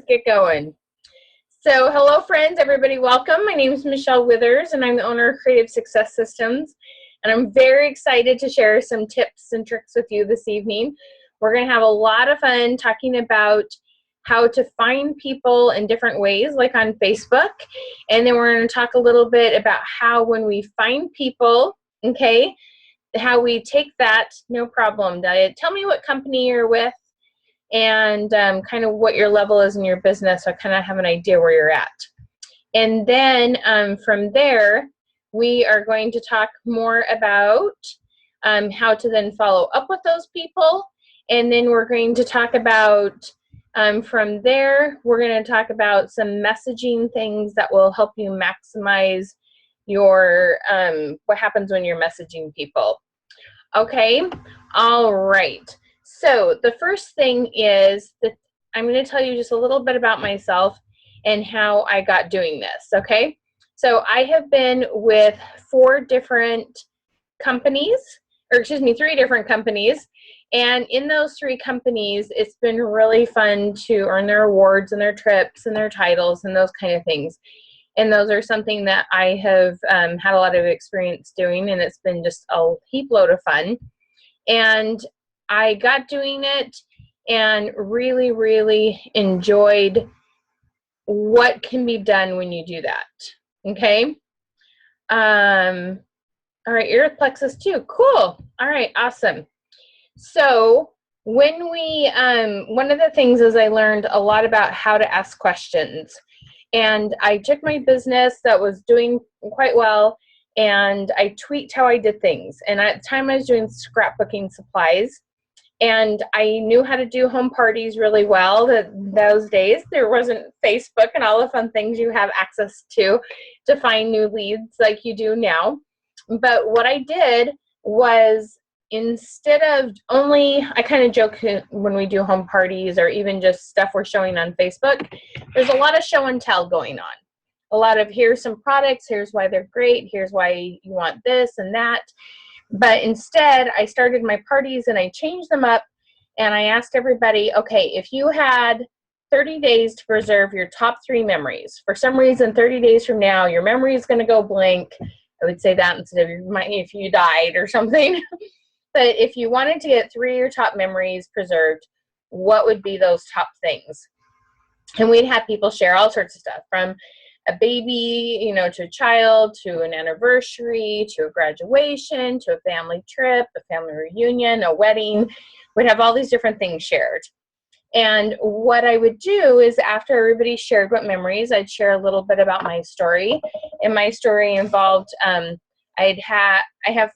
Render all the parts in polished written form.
get going. So hello friends, everybody, welcome. My name is Michelle Withers and I'm the owner of Creative Success Systems. And I'm very excited to share some tips and tricks with you this evening. We're going to have a lot of fun talking about how to find people in different ways, like on Facebook. And then we're going to talk a little bit about how when we find people, okay, how we take that, no problem. Tell me what company you're with and kind of what your level is in your business, so I kind of have an idea where you're at. And then from there, we are going to talk more about how to then follow up with those people. And then we're going to talk about, from there, we're going to talk about some messaging things that will help you maximize your, what happens when you're messaging people. Okay, all right. So the first thing is that I'm going to tell you just a little bit about myself and how I got doing this, okay? So I have been with three different companies, and in those three companies, it's been really fun to earn their awards and their trips and their titles and those kind of things. And those are something that I have had a lot of experience doing, and it's been just a heap load of fun. And I got doing it and really, really enjoyed what can be done when you do that. Okay. All right, ear plexus too. Cool. All right, awesome. So when we, one of the things is I learned a lot about how to ask questions. And I took my business that was doing quite well and I tweaked how I did things. And at the time I was doing scrapbooking supplies. And I knew how to do home parties really well. Those days, there wasn't Facebook and all the fun things you have access to find new leads like you do now. But what I did was, instead of only, I kind of joke when we do home parties or even just stuff we're showing on Facebook, there's a lot of show and tell going on. A lot of here's some products, here's why they're great, here's why you want this and that. But instead, I started my parties and I changed them up and I asked everybody, okay, if you had 30 days to preserve your top 3 memories, for some reason 30 days from now, your memory is going to go blank. I would say that instead of if you died or something. But if you wanted to get 3 of your top memories preserved, what would be those top things? And we'd have people share all sorts of stuff, from a baby, to a child, to an anniversary, to a graduation, to a family trip, a family reunion, a wedding. We'd have all these different things shared. And what I would do is, after everybody shared what memories, I'd share a little bit about my story. And my story involved, I have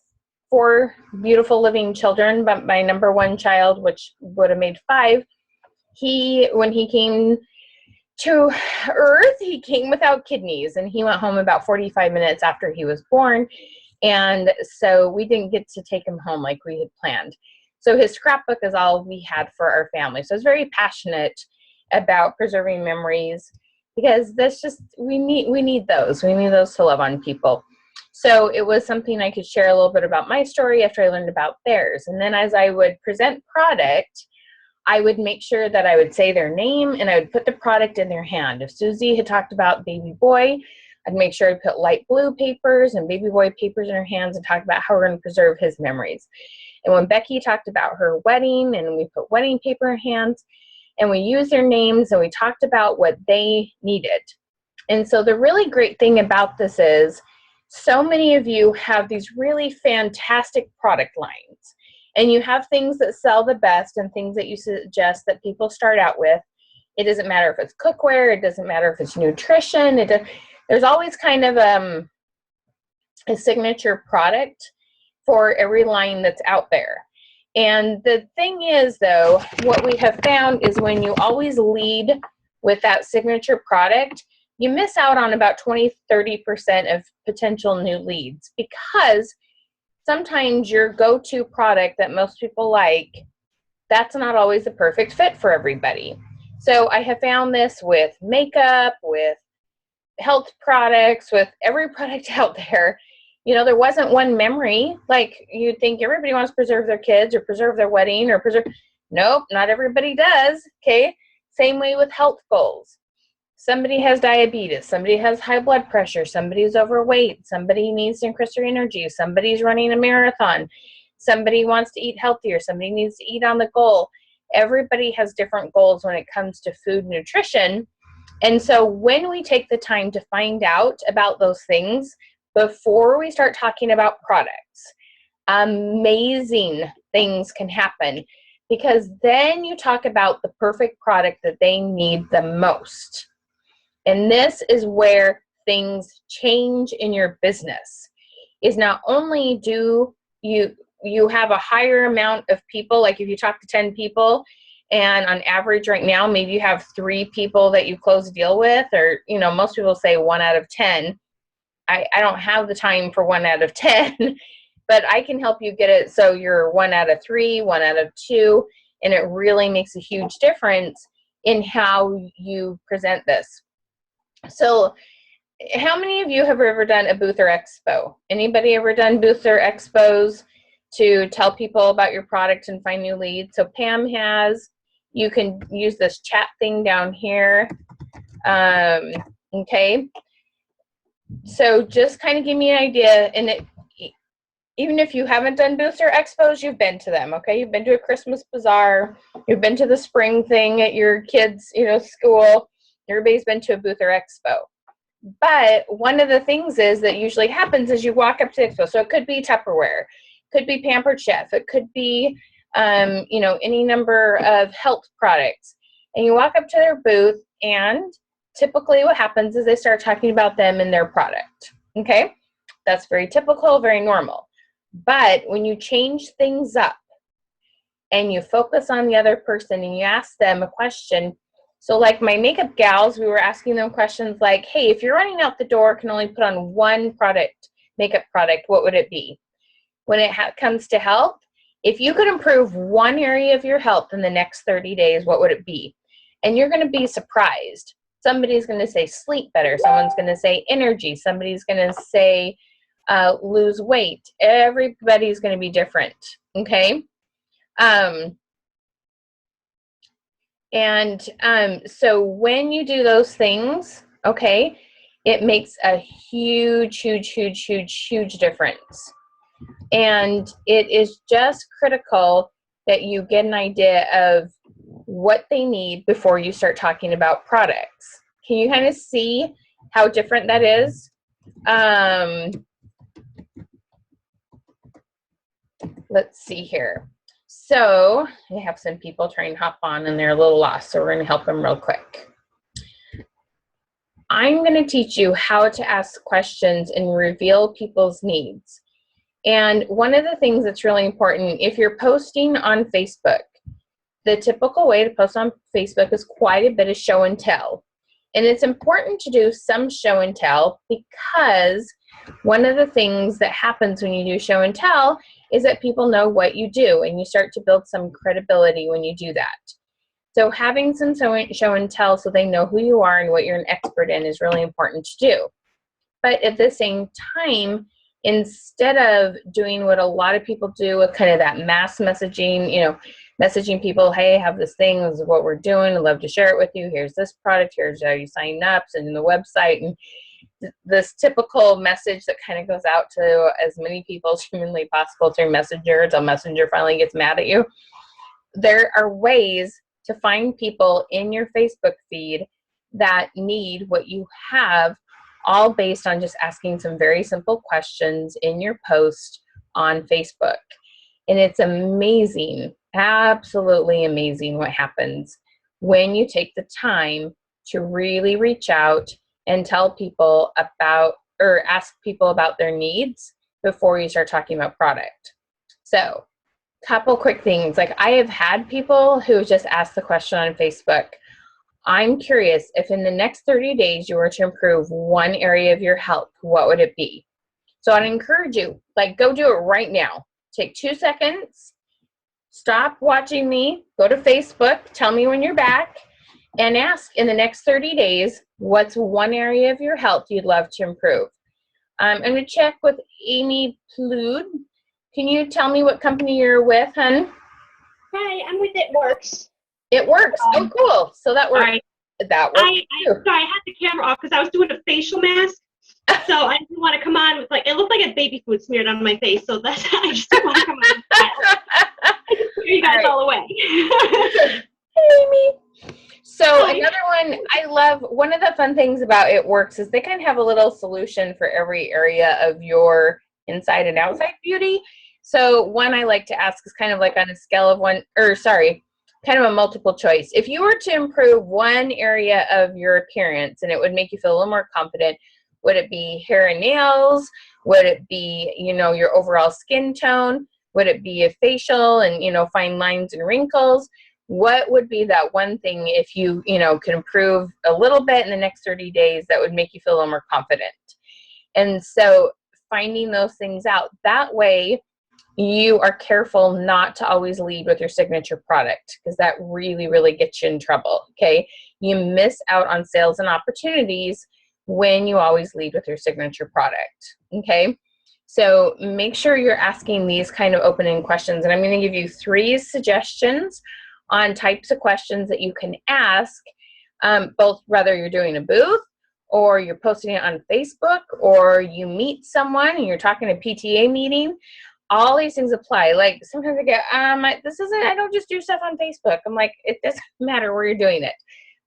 4 beautiful living children, but my number 1 child, which would have made 5, when he came to Earth, he came without kidneys, and he went home about 45 minutes after he was born. And so we didn't get to take him home like we had planned. So his scrapbook is all we had for our family. So I was very passionate about preserving memories, because that's just, we need those. We need those to love on people. So it was something I could share a little bit about my story after I learned about theirs. And then as I would present product, I would make sure that I would say their name and I would put the product in their hand. If Susie had talked about baby boy, I'd make sure I put light blue papers and baby boy papers in her hands and talk about how we're going to preserve his memories. And when Becky talked about her wedding, and we put wedding paper in her hands, and we used their names and we talked about what they needed. And so the really great thing about this is, so many of you have these really fantastic product lines. And you have things that sell the best and things that you suggest that people start out with. It doesn't matter if it's cookware. It doesn't matter if it's nutrition. There's always kind of a signature product for every line that's out there. And the thing is, though, what we have found is when you always lead with that signature product, you miss out on about 20-30% of potential new leads, because sometimes your go-to product that most people like, that's not always the perfect fit for everybody. So I have found this with makeup, with health products, with every product out there. There wasn't one memory. Like, you'd think everybody wants to preserve their kids or preserve their wedding or preserve. Nope, not everybody does. Okay. Same way with health goals. Somebody has diabetes, somebody has high blood pressure, somebody's overweight, somebody needs to increase their energy, somebody's running a marathon, somebody wants to eat healthier, somebody needs to eat on the goal. Everybody has different goals when it comes to food and nutrition. And so when we take the time to find out about those things before we start talking about products, amazing things can happen, because then you talk about the perfect product that they need the most. And this is where things change in your business. Is not only do you have a higher amount of people, like if you talk to 10 people, and on average right now, maybe you have 3 people that you close a deal with, or, you know, most people say 1 out of 10. I don't have the time for 1 out of 10, but I can help you get it so you're 1 out of 3, 1 out of 2, and it really makes a huge difference in how you present this. So how many of you have ever done a booth or expo? Anybody ever done booths or expos to tell people about your product and find new leads? So Pam has. You can use this chat thing down here. Okay. So just kind of give me an idea. And even if you haven't done booths or expos, you've been to them. Okay. You've been to a Christmas bazaar. You've been to the spring thing at your kids', school. Everybody's been to a booth or expo. But one of the things is that usually happens is you walk up to the expo. So it could be Tupperware, could be Pampered Chef, it could be, any number of health products. And you walk up to their booth, and typically what happens is they start talking about them and their product. Okay, that's very typical, very normal. But when you change things up and you focus on the other person and you ask them a question. So like my makeup gals, we were asking them questions like, hey, if you're running out the door, can only put on one makeup product, what would it be? When it comes to health, if you could improve one area of your health in the next 30 days, what would it be? And you're going to be surprised. Somebody's going to say sleep better. Someone's going to say energy. Somebody's going to say lose weight. Everybody's going to be different. Okay. So when you do those things, okay, it makes a huge, huge, huge, huge, huge difference. And it is just critical that you get an idea of what they need before you start talking about products. Can you kind of see how different that is? Let's see here. So I have some people trying to hop on and they're a little lost, so we're going to help them real quick. I'm going to teach you how to ask questions and reveal people's needs. And one of the things that's really important, if you're posting on Facebook, the typical way to post on Facebook is quite a bit of show and tell. And it's important to do some show and tell, because one of the things that happens when you do show and tell is that people know what you do, and you start to build some credibility when you do that. So having some show and tell so they know who you are and what you're an expert in is really important to do. But at the same time, instead of doing what a lot of people do with kind of that mass messaging, messaging people, hey, I have this thing, this is what we're doing, I'd love to share it with you, here's this product, here's how you sign up, and the website, and this typical message that kind of goes out to as many people as humanly possible through Messenger until Messenger finally gets mad at you. There are ways to find people in your Facebook feed that need what you have, all based on just asking some very simple questions in your post on Facebook. And it's amazing, absolutely amazing what happens when you take the time to really reach out and tell people about, or ask people about their needs before you start talking about product. So, couple quick things. Like, I have had people who just asked the question on Facebook, I'm curious if in the next 30 days you were to improve one area of your health, what would it be? So I'd encourage you, go do it right now. Take 2 seconds, stop watching me, go to Facebook, tell me when you're back, and ask in the next 30 days, what's one area of your health you'd love to improve? I'm going to check with Amy Plude. Can you tell me what company you're with, hun? Hi, I'm with It Works. It works. Oh, cool. So that works. That works too. I had the camera off because I was doing a facial mask. So I didn't want to come on with it looked like a baby food smeared on my face. So that's I just didn't want to come on with that. I just scare you guys all away. Hey, Amy. So another one I love, one of the fun things about It Works is they kind of have a little solution for every area of your inside and outside beauty. So one I like to ask is kind of like on a scale of kind of a multiple choice. If you were to improve one area of your appearance and it would make you feel a little more confident, would it be hair and nails? Would it be, your overall skin tone? Would it be a facial and, fine lines and wrinkles? What would be that one thing if you, could improve a little bit in the next 30 days that would make you feel a little more confident? And so finding those things out, that way you are careful not to always lead with your signature product, because that really, really gets you in trouble, okay? You miss out on sales and opportunities when you always lead with your signature product, okay? So make sure you're asking these kind of opening questions. And I'm going to give you 3 suggestions on types of questions that you can ask, both whether you're doing a booth or you're posting it on Facebook or you meet someone and you're talking a PTA meeting. All these things apply. Like sometimes I get, I don't just do stuff on Facebook. I'm like, it doesn't matter where you're doing it.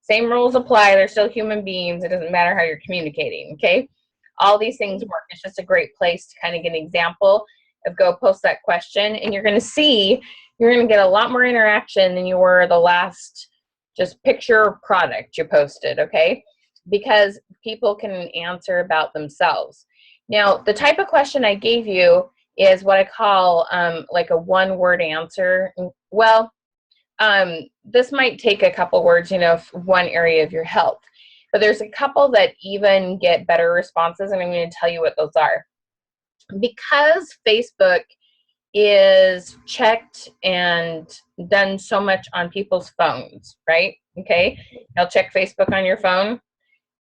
Same rules apply. They're still human beings. It doesn't matter how you're communicating, okay? All these things work. It's just a great place to kind of get an example of go post that question, and you're going to get a lot more interaction than you were the last just picture product you posted, okay? Because people can answer about themselves. Now, the type of question I gave you is what I call like a one-word answer. Well, this might take a couple words, one area of your health. But there's a couple that even get better responses, and I'm going to tell you what those are. Because Facebook is checked and done so much on people's phones, right? Okay, you'll check Facebook on your phone.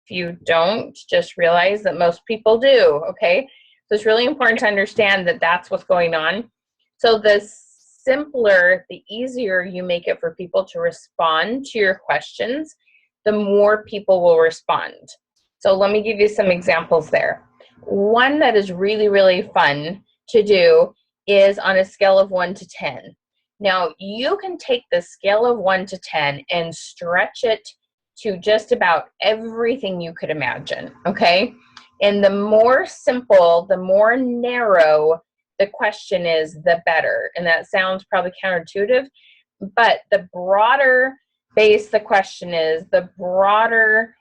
If you don't, just realize that most people do, okay? So it's really important to understand that that's what's going on. So the simpler, the easier you make it for people to respond to your questions, the more people will respond. So let me give you some examples there. One that is really, really fun to do is on a scale of 1 to 10. Now, you can take the scale of 1 to 10 and stretch it to just about everything you could imagine, okay? And the more simple, the more narrow the question is, the better. And that sounds probably counterintuitive, but the broader base the question is, the broader,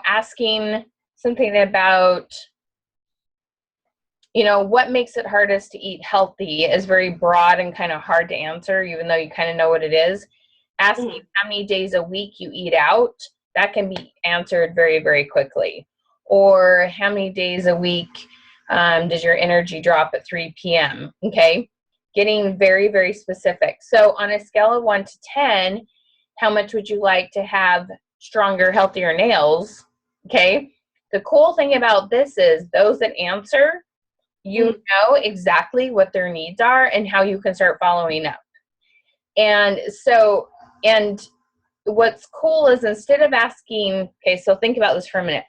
asking something about, what makes it hardest to eat healthy is very broad and kind of hard to answer, even though you kind of know what it is. Asking how many days a week you eat out, that can be answered very, very quickly. Or how many days a week does your energy drop at 3 p.m., okay? Getting very, very specific. So on a scale of 1 to 10, how much would you like to have stronger, healthier nails, okay? The cool thing about this is those that answer, you know exactly what their needs are and how you can start following up. And so, and what's cool is instead of asking, okay, so think about this for a minute.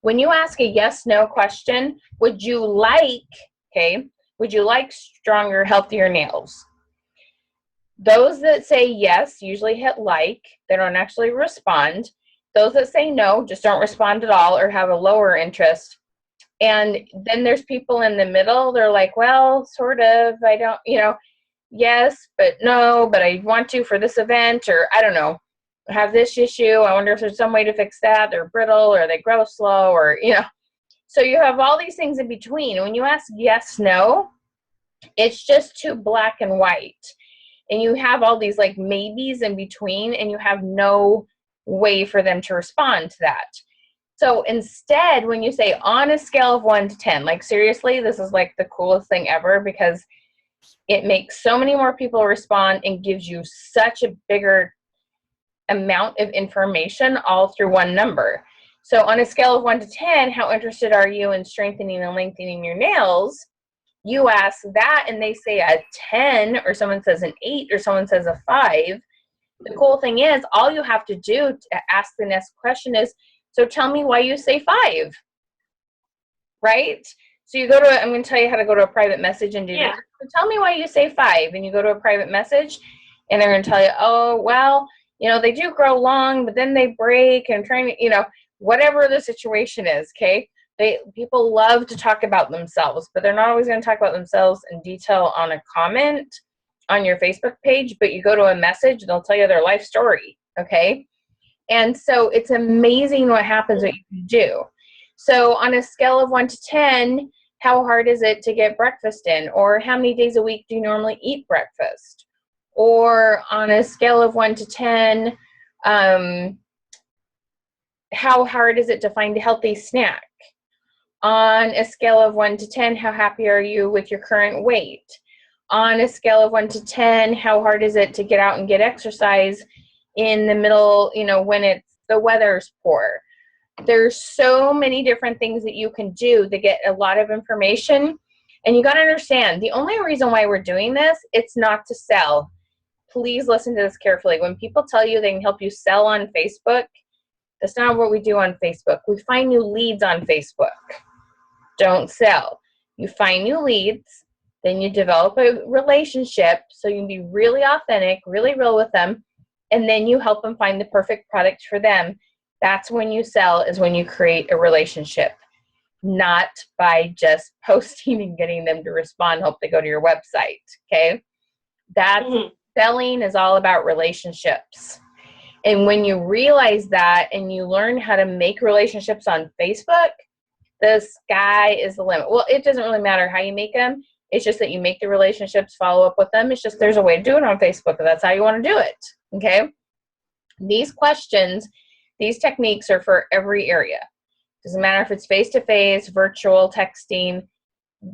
When you ask a yes/no question, would you like stronger, healthier nails? Those that say yes usually hit like. They don't actually respond. Those that say no just don't respond at all or have a lower interest. And then there's people in the middle. They're like, well, sort of, I don't, yes, but no, but I want to for this event, or I don't know, I have this issue. I wonder if there's some way to fix that. They're brittle or they grow slow, or, So you have all these things in between. And when you ask yes, no, it's just too black and white. And you have all these like maybes in between, and you have no way for them to respond to that. So instead, when you say on a scale of 1 to 10, like seriously, this is like the coolest thing ever, because it makes so many more people respond and gives you such a bigger amount of information all through one number. So on a scale of 1 to 10, how interested are you in strengthening and lengthening your nails? you ask that and they say a 10, or someone says an 8, or someone says a 5, the cool thing is all you have to do to ask the next question is, so tell me why you say 5, right? So you go to, I'm going to tell you how to go to a private message and do that. So tell me why you say 5, and you go to a private message and they're going to tell you, oh, well, they do grow long, but then they break, and trying to, whatever the situation is, okay? People love to talk about themselves, but they're not always going to talk about themselves in detail on a comment on your Facebook page, but you go to a message and they'll tell you their life story, okay? And so it's amazing what happens, what you can do. So on a scale of 1 to 10, how hard is it to get breakfast in? Or how many days a week do you normally eat breakfast? Or on a scale of 1 to 10, how hard is it to find a healthy snack? On a scale of 1 to 10, how happy are you with your current weight? On a scale of 1 to 10, how hard is it to get out and get exercise in the middle, when the weather's poor? There's so many different things that you can do to get a lot of information. And you got to understand, the only reason why we're doing this, it's not to sell. Please listen to this carefully. When people tell you they can help you sell on Facebook, that's not what we do on Facebook. We find new leads on Facebook. Don't sell. You find new leads, then you develop a relationship so you can be really authentic, really real with them, and then you help them find the perfect product for them. That's when you sell, is when you create a relationship, not by just posting and getting them to respond, hope they go to your website, okay? Selling is all about relationships. And when you realize that and you learn how to make relationships on Facebook, the sky is the limit. Well, it doesn't really matter how you make them. It's just that you make the relationships, follow up with them. It's just there's a way to do it on Facebook if that's how you want to do it, okay? These questions, these techniques are for every area. Doesn't matter if it's face-to-face, virtual, texting,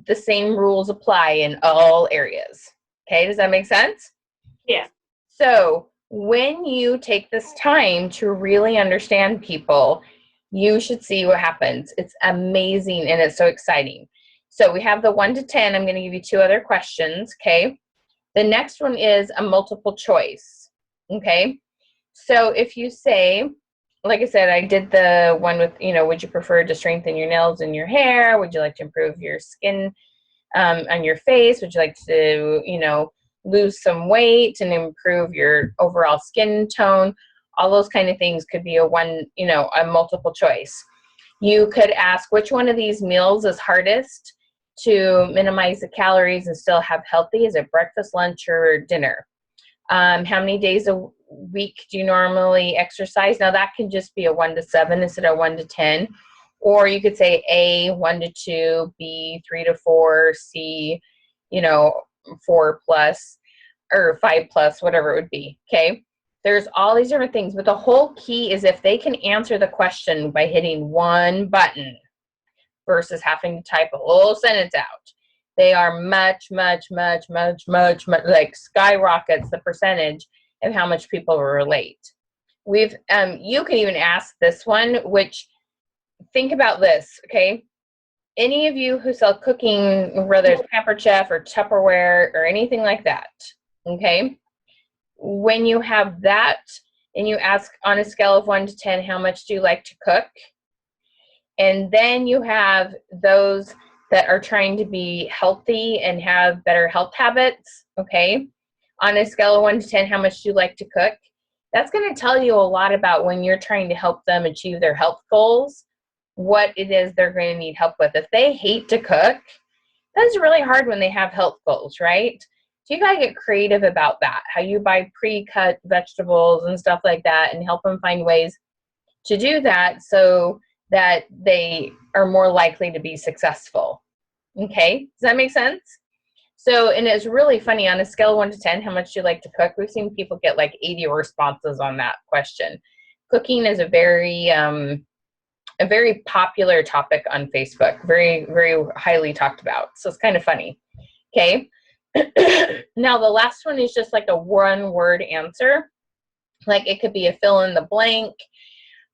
the same rules apply in all areas, okay? Does that make sense? Yeah. So when you take this time to really understand people, you should see what happens. It's amazing and it's so exciting. So we have the 1 to 10. I'm going to give you 2 other questions, okay? The next one is a multiple choice, okay? So if you say, like I said, I did the one with, would you prefer to strengthen your nails and your hair? Would you like to improve your skin on your face? Would you like to, lose some weight and improve your overall skin tone? All those kind of things could be a multiple choice. You could ask, which one of these meals is hardest to minimize the calories and still have healthy? Is it breakfast, lunch, or dinner? How many days a week do you normally exercise? Now that can just be a 1 to 7 instead of 1 to 10. Or you could say A, 1 to 2, B, 3 to 4, C, 4 plus, or 5 plus, whatever it would be, okay? There's all these different things, but the whole key is if they can answer the question by hitting one button versus having to type a whole sentence out, they are much, like skyrockets the percentage of how much people relate. You can even ask this one, which, think about this, okay? Any of you who sell cooking, whether it's Pampered Chef or Tupperware or anything like that, okay? When you have that and you ask on a scale of 1 to 10, how much do you like to cook? And then you have those that are trying to be healthy and have better health habits, okay? On a scale of 1 to 10, how much do you like to cook? That's going to tell you a lot about when you're trying to help them achieve their health goals, what it is they're going to need help with. If they hate to cook, that's really hard when they have health goals, right? So you got to get creative about that, how you buy pre-cut vegetables and stuff like that and help them find ways to do that so that they are more likely to be successful. Okay, does that make sense? So, and it's really funny, on a scale of 1 to 10, how much do you like to cook? We've seen people get like 80 responses on that question. Cooking is a very popular topic on Facebook, very, very highly talked about. So it's kind of funny. Okay. Now the last one is just like a 1-word answer. Like it could be a fill in the blank.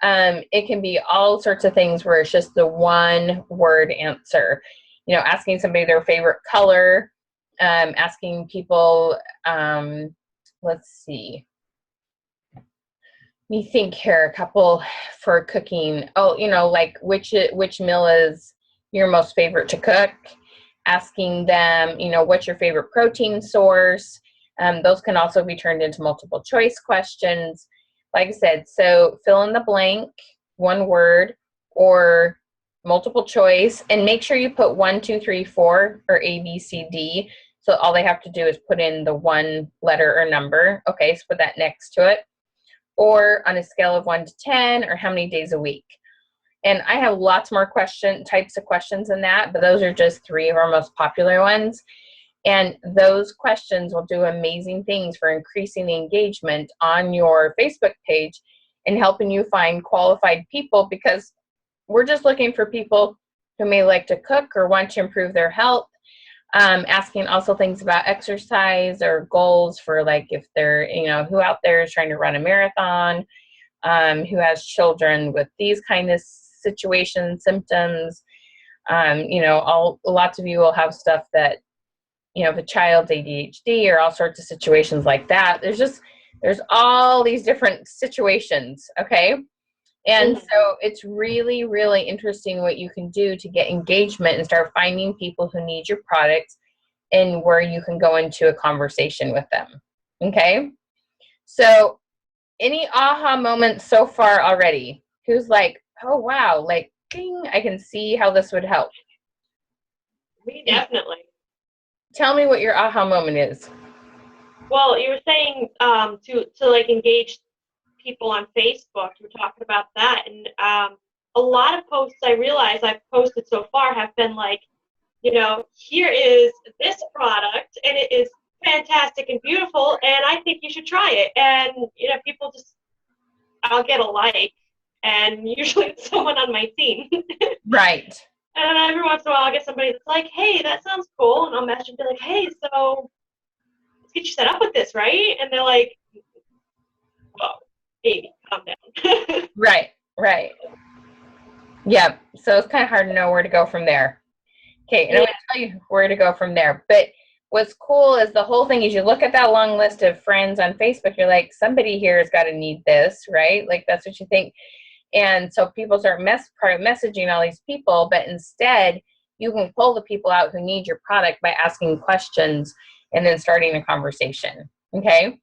It can be all sorts of things where it's just the 1-word answer. asking somebody their favorite color, asking people, let's see, let me think here, a couple for cooking. Oh, like which meal is your most favorite to cook? Asking them, what's your favorite protein source? Those can also be turned into multiple choice questions. Like I said, so fill in the blank, one word, or multiple choice, and make sure you put 1, 2, 3, 4 or A, B, C, D. So all they have to do is put in the one letter or number. Okay, so put that next to it. Or on a scale of 1 to 10, or how many days a week. And I have lots more types of questions than that, but those are just 3 of our most popular ones. And those questions will do amazing things for increasing the engagement on your Facebook page and helping you find qualified people, because we're just looking for people who may like to cook or want to improve their health. Asking also things about exercise or goals for, like, if they're, who out there is trying to run a marathon, who has children with these kind of situations, symptoms. Lots of you will have stuff that, if a child's ADHD or all sorts of situations like that. There's all these different situations, okay? And so it's really, really interesting what you can do to get engagement and start finding people who need your products and where you can go into a conversation with them, okay? So any aha moments so far already? Who's like, oh, wow, like, ding, I can see how this would help. Me, definitely. Tell me what your aha moment is. Well, you were saying to like engage people on Facebook. You were talking about that, and a lot of posts I realize I've posted so far have been like, here is this product, and it is fantastic and beautiful, and I think you should try it. And people just, I'll get a like, and usually it's someone on my team. Right. And every once in a while I'll get somebody that's like, hey, that sounds cool, and I'll message and be like, hey, so let's get you set up with this, right? And they're like, whoa, baby, calm down. Right. Yep. So it's kind of hard to know where to go from there. Okay, and I'm going to tell you where to go from there. But what's cool is the whole thing is you look at that long list of friends on Facebook, you're like, somebody here has got to need this, right? Like, that's what you think. And so people start messaging all these people, but instead you can pull the people out who need your product by asking questions and then starting a conversation, okay?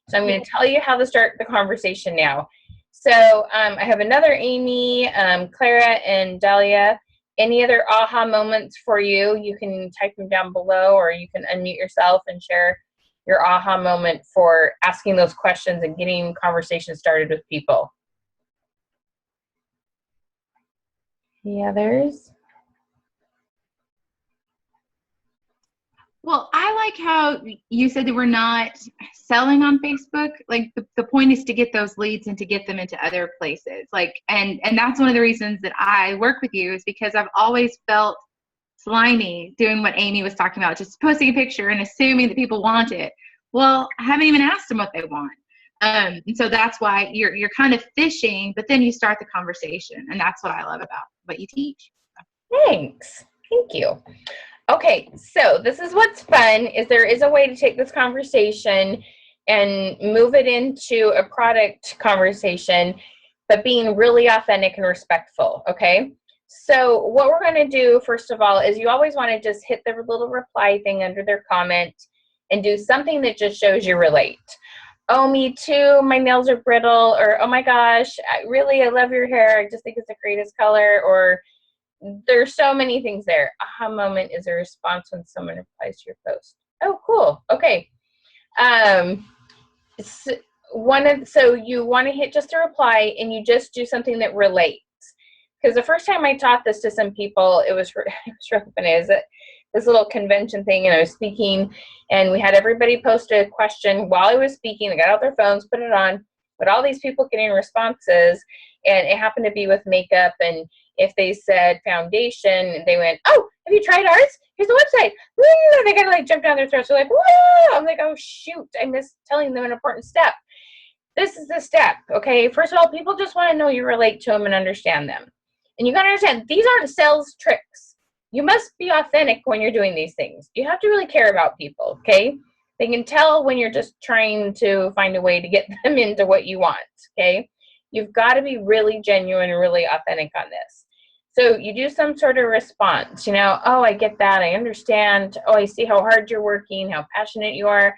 So I'm going to tell you how to start the conversation now. So I have another Amy, Clara, and Dahlia. Any other aha moments for you? You can type them down below, or you can unmute yourself and share your aha moment for asking those questions and getting conversation started with people. The others? Well, I like how you said that we're not selling on Facebook. Like the point is to get those leads and to get them into other places. Like, and that's one of the reasons that I work with you, is because I've always felt slimy doing what Amy was talking about, just posting a picture and assuming that people want it. Well, I haven't even asked them what they want. And so that's why you're kind of fishing, but then you start the conversation, and that's what I love about what you teach. Thanks. Thank you. Okay, so this is what's fun, is there is a way to take this conversation and move it into a product conversation, but being really authentic and respectful, okay? So what we're going to do, first of all, is you always want to just hit the little reply thing under their comment and do something that just shows you relate. Oh, me too, my nails are brittle, or oh my gosh, I love your hair, I just think it's the greatest color, or there's so many things there. Aha moment is a response when someone replies to your post. Oh, cool. Okay. So you want to hit just a reply, and you just do something that relates. Because the first time I taught this to some people, it was really funny. It was this little convention thing, and I was speaking, and we had everybody post a question while I was speaking. They got out their phones, put it on, but all these people getting responses, and it happened to be with makeup. And if they said foundation, they went, oh, have you tried ours? Here's the website. Woo! They kind of like jumped down their throats. They're like, whoa! I'm like, oh, shoot, I missed telling them an important step. This is the step, okay? First of all, people just want to know you relate to them and understand them. And you got to understand, these aren't sales tricks. you must be authentic when you're doing these things. You have to really care about people, okay? They can tell when you're just trying to find a way to get them into what you want, okay? You've got to be really genuine and really authentic on this. So you do some sort of response, you know, oh, I get that, I understand, oh, I see how hard you're working, how passionate you are.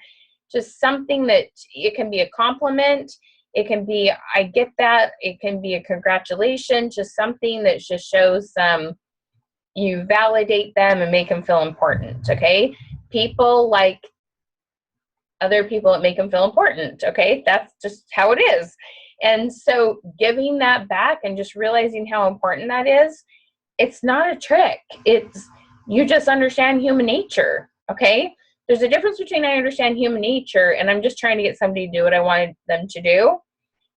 Just something that it can be a compliment, it can be, I get that, it can be a congratulations, just something that just shows you validate them and make them feel important, okay? People like other people that make them feel important, okay? That's just how it is. And so giving that back and just realizing how important that is, it's not a trick. It's, you just understand human nature, okay? There's a difference between I understand human nature and I'm just trying to get somebody to do what I wanted them to do.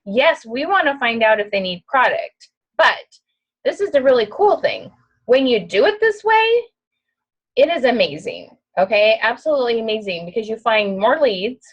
Yes, we want to find out if they need product, but this is the really cool thing. When you do it this way, it is amazing, okay? Absolutely amazing, because you find more leads,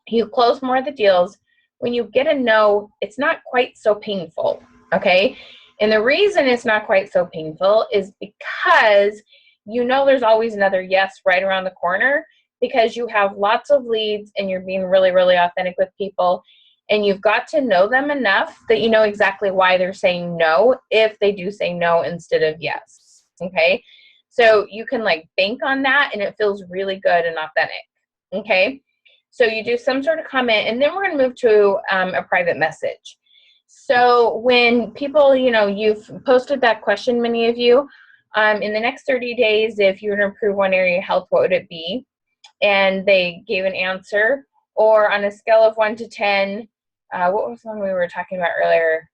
you close more of the deals. When you get a no, it's not quite so painful, okay? And the reason it's not quite so painful is because you know there's always another yes right around the corner, because you have lots of leads and you're being really, really authentic with people, and you've got to know them enough that you know exactly why they're saying no if they do say no instead of yes, okay? So you can like bank on that and it feels really good and authentic, okay? So you do some sort of comment, and then we're going to move to a private message. So when people, you know, you've posted that question, many of you, in the next 30 days, if you were to improve one area of health, what would it be? And they gave an answer, or on a scale of 1 to 10, what was the one we were talking about earlier?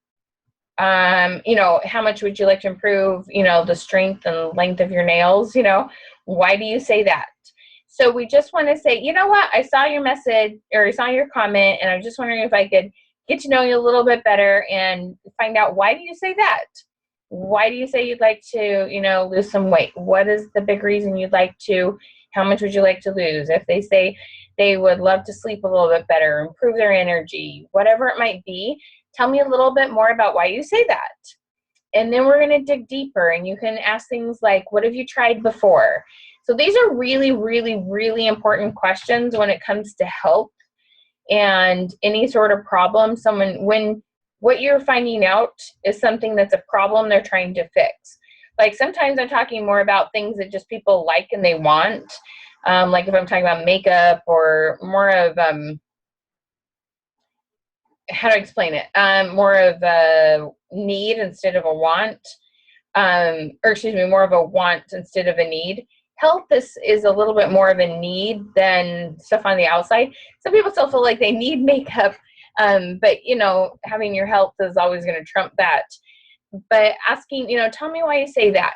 You know, how much would you like to improve, you know, the strength and length of your nails, you know? Why do you say that? So we just want to say, you know what, I saw your message, or I saw your comment, and I'm just wondering if I could get to know you a little bit better and find out, why do you say that? Why do you say you'd like to, you know, lose some weight? What is the big reason you'd like to? How much would you like to lose? If they say they would love to sleep a little bit better, improve their energy, whatever it might be, tell me a little bit more about why you say that. And then we're going to dig deeper, and you can ask things like, what have you tried before? So these are really, really, really important questions when it comes to health and any sort of problem. When what you're finding out is something that's a problem they're trying to fix. Like sometimes I'm talking more about things that just people like and they want. Like if I'm talking about makeup, or more of, how to explain it? More of a need instead of a want. Or excuse me, more of a want instead of a need. Health is a little bit more of a need than stuff on the outside. Some people still feel like they need makeup, but you know, having your health is always going to trump that. But asking, you know, tell me why you say that.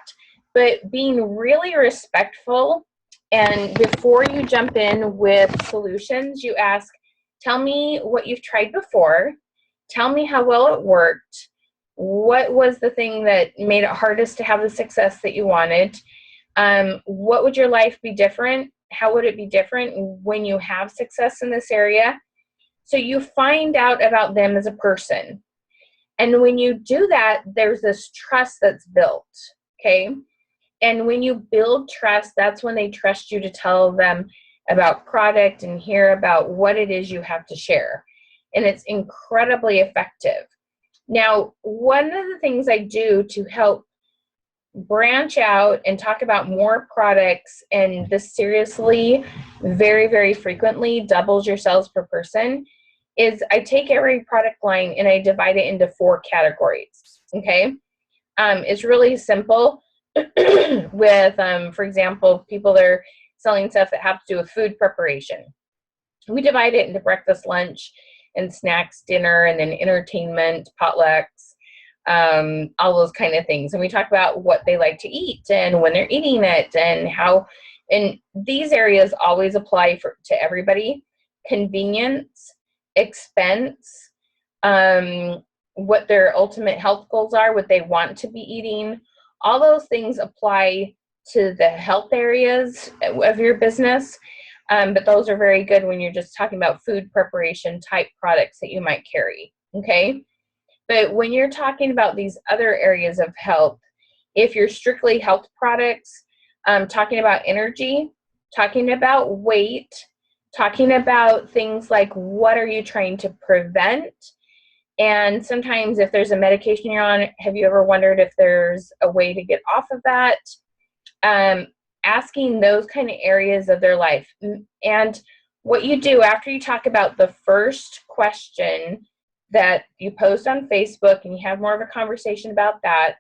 But being really respectful, and before you jump in with solutions, you ask, tell me what you've tried before. Tell me how well it worked. What was the thing that made it hardest to have the success that you wanted? What would your life be different? How would it be different when you have success in this area? So you find out about them as a person. And when you do that, there's this trust that's built, okay? And when you build trust, that's when they trust you to tell them about product and hear about what it is you have to share. And it's incredibly effective. Now, one of the things I do to help branch out and talk about more products, and this seriously, very, very frequently doubles your sales per person, is I take every product line and I divide it into 4 categories, okay? It's really simple with, for example, people that are selling stuff that have to do with food preparation. We divide it into breakfast, lunch, and snacks, dinner, and then entertainment, potlucks, all those kind of things. And we talk about what they like to eat and when they're eating it and how, and these areas always apply to everybody. Convenience, expense, what their ultimate health goals are, what they want to be eating, all those things apply to the health areas of your business. But those are very good when you're just talking about food preparation type products that you might carry, okay? But when you're talking about these other areas of health, If you're strictly health products, talking about energy, talking about weight, talking about things like what are you trying to prevent. And sometimes if there's a medication you're on, have you ever wondered if there's a way to get off of that? Asking those kind of areas of their life. And what you do after you talk about the first question that you post on Facebook and you have more of a conversation about that,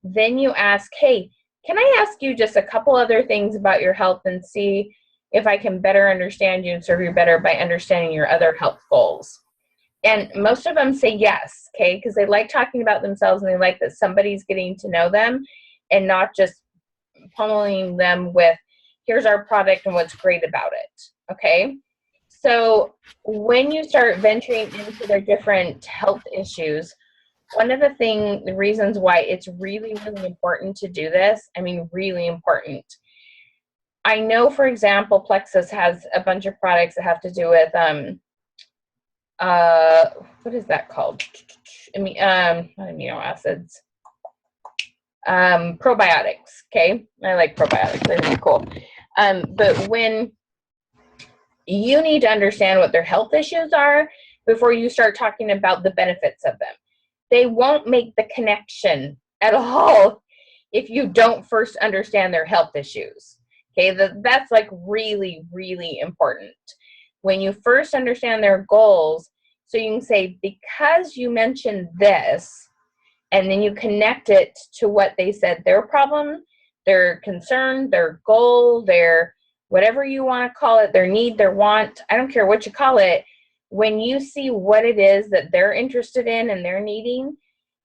then you ask, hey, can I ask you just a couple other things about your health and see if I can better understand you and serve you better by understanding your other health goals? And most of them say yes, okay, because they like talking about themselves and they like that somebody's getting to know them and not just pummeling them with, here's our product and what's great about it, okay? So when you start venturing into their different health issues, one of the reasons why it's really, really important to do this, I mean, really important. I know, for example, Plexus has a bunch of products that have to do with, what is that called? Not amino acids. Probiotics, okay? I like probiotics, they're really cool. But when you need to understand what their health issues are before you start talking about the benefits of them. They won't make the connection at all if you don't first understand their health issues. Okay, that's like really, really important. When you first understand their goals, so you can say, because you mentioned this, and then you connect it to what they said, their problem, their concern, their goal, their whatever you want to call it, their need, their want, I don't care what you call it, when you see what it is that they're interested in and they're needing,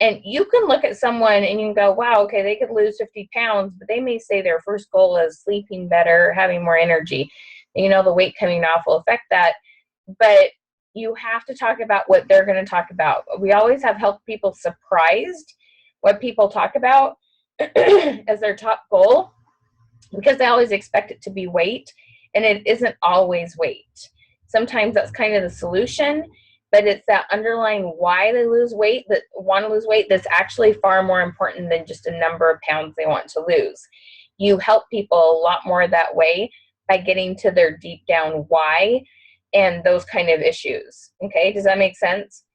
and you can look at someone and you can go, wow, okay, they could lose 50 pounds, but they may say their first goal is sleeping better, having more energy. You know, the weight coming off will affect that. But you have to talk about what they're going to talk about. We always have health people surprised what people talk about as their top goal, because they always expect it to be weight, and it isn't always weight. Sometimes that's kind of the solution, but it's that underlying why they lose weight, that want to lose weight, that's actually far more important than just a number of pounds they want to lose. You help people a lot more that way by getting to their deep down why and those kind of issues. Okay, does that make sense?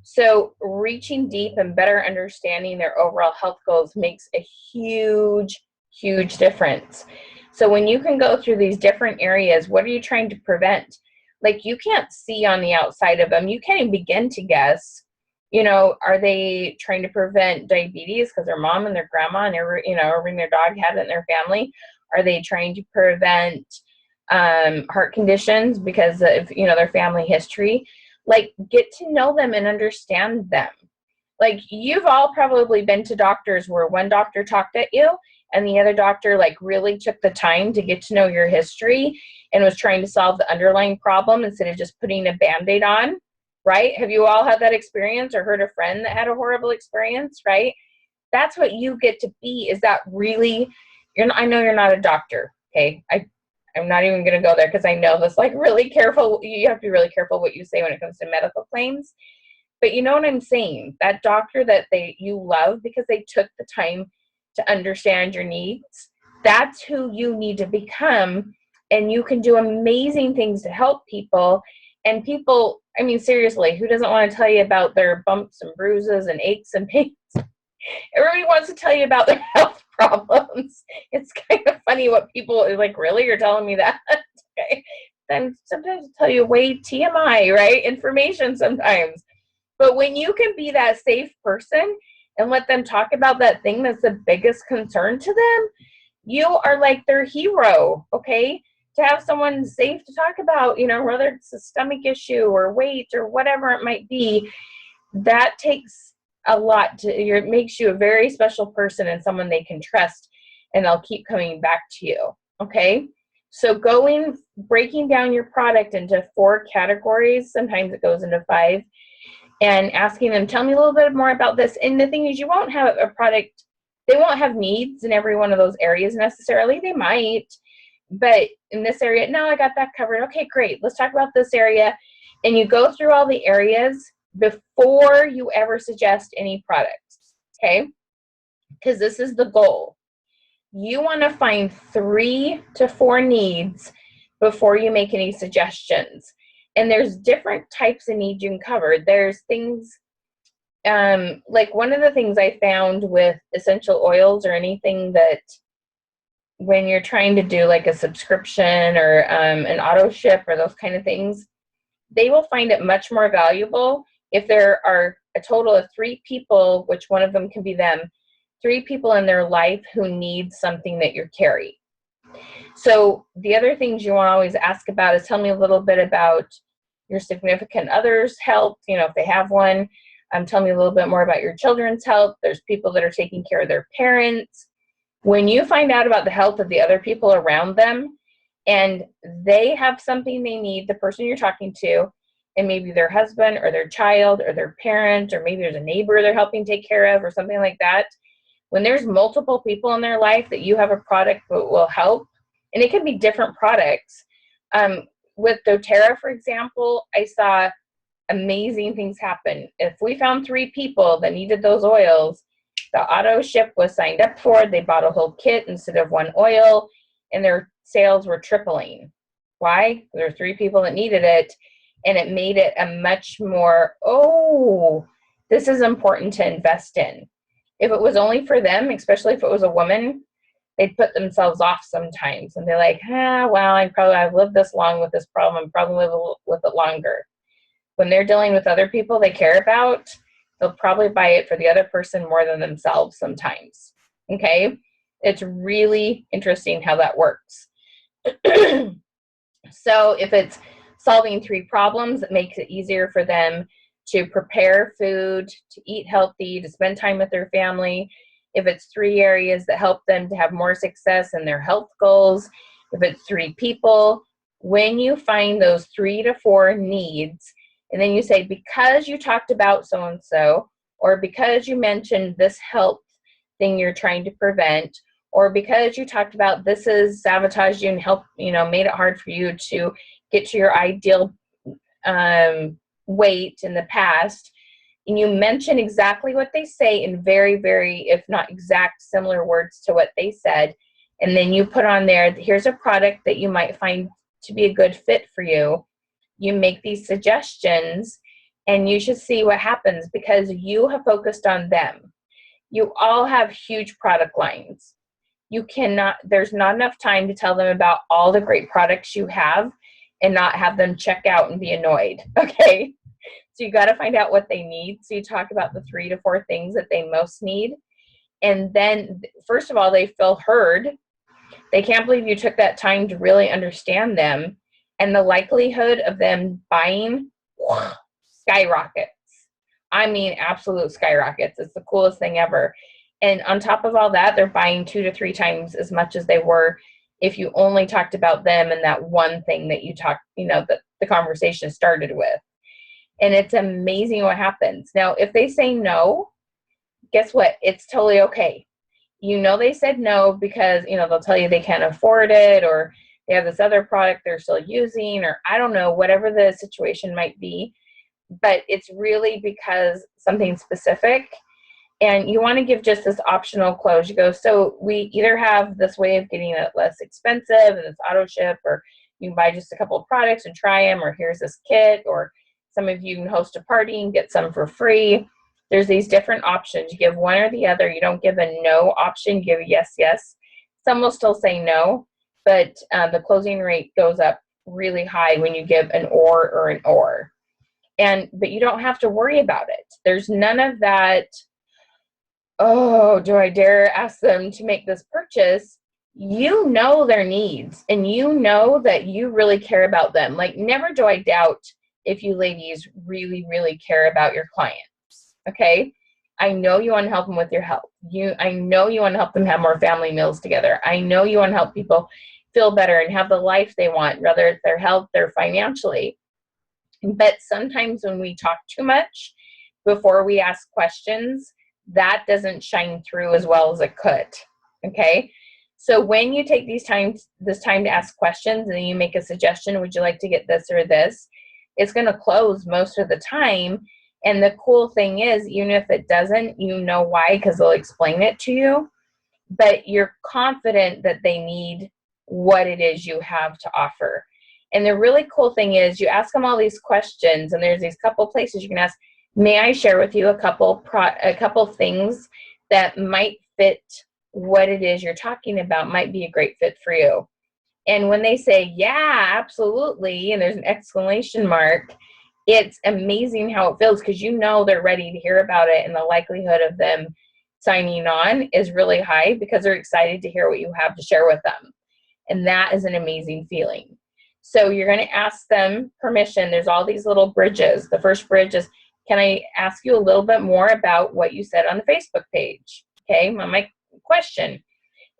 So reaching deep and better understanding their overall health goals makes a huge, huge difference. So when you can go through these different areas, what are you trying to prevent? Like, you can't see on the outside of them. You can't even begin to guess, you know, are they trying to prevent diabetes because their mom and their grandma and everything their dog had it in their family? Are they trying to prevent heart conditions because of, their family history? Like, get to know them and understand them. Like, you've all probably been to doctors where one doctor talked at you and the other doctor like really took the time to get to know your history and was trying to solve the underlying problem instead of just putting a Band-Aid on, right? Have you all had that experience or heard a friend that had a horrible experience, right? That's what you get to be. Is that really, I know you're not a doctor, okay? I'm not even going to go there because I know this, like, really careful. You have to be really careful what you say when it comes to medical claims. But you know what I'm saying? That doctor that you love because they took the time to understand your needs, that's who you need to become. And you can do amazing things to help people. And people, I mean, seriously, who doesn't want to tell you about their bumps and bruises and aches and pains? Everybody wants to tell you about their health problems. It's kind of funny what people are like, really? You're telling me that? Okay. Then sometimes I tell you way TMI, right? Information sometimes. But when you can be that safe person and let them talk about that thing that's the biggest concern to them, you are like their hero, okay? To have someone safe to talk about, whether it's a stomach issue or weight or whatever it might be, that takes a lot it makes you a very special person and someone they can trust, and they'll keep coming back to you, okay? So breaking down your product into 4 categories, sometimes it goes into 5, and asking them, tell me a little bit more about this. And the thing is, you won't have a product, they won't have needs in every one of those areas necessarily. They might, but in this area, no, I got that covered. Okay, great. Let's talk about this area. And you go through all the areas before you ever suggest any products, okay? because this is the goal. You want to find 3 to 4 needs before you make any suggestions. And there's different types of needs you can cover. There's things, like one of the things I found with essential oils or anything that when you're trying to do like a subscription or an auto ship or those kind of things, they will find it much more valuable if there are a total of 3 people, which one of them can be them, 3 people in their life who need something that you carry. So the other things you want to always ask about is tell me a little bit about your significant other's health, if they have one. Tell me a little bit more about your children's health. There's people that are taking care of their parents. When you find out about the health of the other people around them and they have something they need, the person you're talking to, and maybe their husband or their child or their parent, or maybe there's a neighbor they're helping take care of or something like that. When there's multiple people in their life that you have a product that will help, and it can be different products. With doTERRA, for example, I saw amazing things happen. If we found 3 people that needed those oils, the auto ship was signed up for, they bought a whole kit instead of one oil, and their sales were tripling. Why? There were 3 people that needed it, and it made it a much more, this is important to invest in. If it was only for them, especially if it was a woman, they'd put themselves off sometimes, and they're like, well, I've lived this long with this problem, I'm probably live with it longer. When they're dealing with other people they care about, they'll probably buy it for the other person more than themselves sometimes. Okay? It's really interesting how that works. So if it's solving 3 problems, it makes it easier for them to prepare food, to eat healthy, to spend time with their family. If it's 3 areas that help them to have more success in their health goals, if it's 3 people, when you find those 3 to 4 needs, and then you say, because you talked about so-and-so, or because you mentioned this health thing you're trying to prevent, or because you talked about this has sabotaged you and made it hard for you to get to your ideal weight in the past, and you mention exactly what they say in very, very, if not exact, similar words to what they said, and then you put on there, here's a product that you might find to be a good fit for you. You make these suggestions, and you should see what happens because you have focused on them. You all have huge product lines. There's not enough time to tell them about all the great products you have and not have them check out and be annoyed, okay? So you got to find out what they need. So you talk about the 3 to 4 things that they most need. And then, first of all, they feel heard. They can't believe you took that time to really understand them. And the likelihood of them buying skyrockets. I mean, absolute skyrockets. It's the coolest thing ever. And on top of all that, they're buying 2 to 3 times as much as they were if you only talked about them and that one thing that you talked, that the conversation started with. And it's amazing what happens. Now, if they say no, guess what? It's totally okay. They said no because, they'll tell you they can't afford it, or they have this other product they're still using, or I don't know, whatever the situation might be. But it's really because something specific. And you want to give just this optional close. You go, so we either have this way of getting it less expensive and it's auto ship, or you can buy just a couple of products and try them, or here's this kit, or some of you can host a party and get some for free. There's these different options. You give one or the other. You don't give a no option. You give a yes, yes. Some will still say no, but the closing rate goes up really high when you give an or an or. But you don't have to worry about it. There's none of that, do I dare ask them to make this purchase? You know their needs, and you know that you really care about them. Like, never do I doubt if you ladies really, really care about your clients, okay? I know you want to help them with your health. I know you want to help them have more family meals together. I know you want to help people feel better and have the life they want, whether it's their health or financially. But sometimes when we talk too much before we ask questions, that doesn't shine through as well as it could, okay? So when you take this time to ask questions and then you make a suggestion, would you like to get this or this? It's going to close most of the time, And the cool thing is, even if it doesn't, you know why, because they'll explain it to you. But you're confident that they need what it is you have to offer. And the really cool thing is you ask them all these questions, and there's these couple places you can ask, may I share with you a couple things that might fit what it is you're talking about, might be a great fit for you. And when they say, yeah, absolutely, and there's an exclamation mark, it's amazing how it feels, because you know they're ready to hear about it, and the likelihood of them signing on is really high because they're excited to hear what you have to share with them. And that is an amazing feeling. So you're going to ask them permission. There's all these little bridges. The first bridge is, can I ask you a little bit more about what you said on the Facebook page? Okay, my question.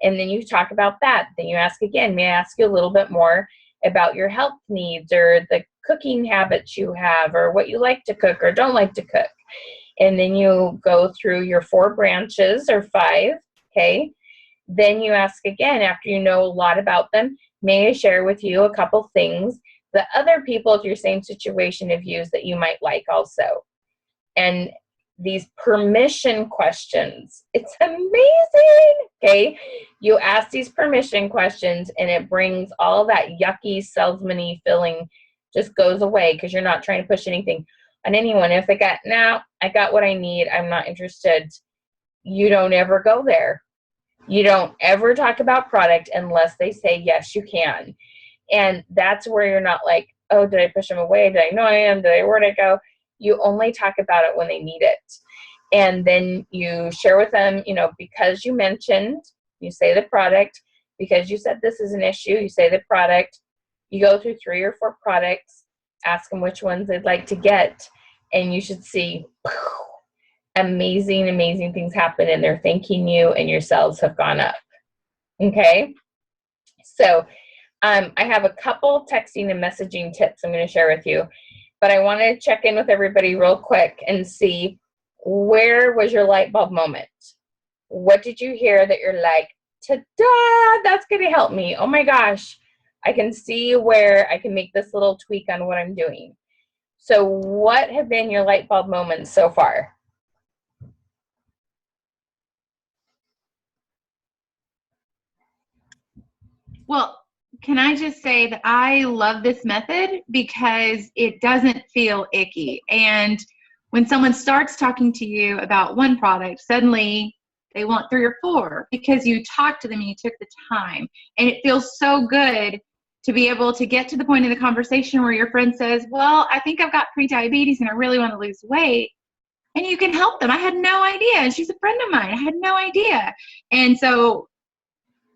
And then you talk about that. Then you ask again, may I ask you a little bit more about your health needs or the cooking habits you have or what you like to cook or don't like to cook. And then you go through your 4 branches or 5, okay? Then you ask again, after you know a lot about them, may I share with you a couple things that other people with your same situation have used that you might like also. And these permission questions, it's amazing, okay? You ask these permission questions and it brings all that yucky salesman-y feeling just goes away, because you're not trying to push anything on anyone. If they got, now I got what I need, I'm not interested, you don't ever go there. You don't ever talk about product unless they say, yes, you can. And that's where you're not like, oh, did I push them away? Did I know I am? Where'd I go? You only talk about it when they need it. And then you share with them, because you mentioned, you say the product, because you said this is an issue, you say the product, you go through 3 or 4 products, ask them which ones they'd like to get, and you should see amazing, amazing things happen, and they're thanking you, and your sales have gone up. Okay? So I have a couple texting and messaging tips I'm going to share with you, but I want to check in with everybody real quick and see, where was your light bulb moment? What did you hear that you're like, ta-da, that's going to help me. Oh my gosh, I can see where I can make this little tweak on what I'm doing. So what have been your light bulb moments so far? Well, can I just say that I love this method because it doesn't feel icky. And when someone starts talking to you about one product, suddenly they want 3 or 4 because you talked to them and you took the time. And it feels so good to be able to get to the point of the conversation where your friend says, well, I think I've got prediabetes and I really want to lose weight. And you can help them. I had no idea. And she's a friend of mine. I had no idea. And so,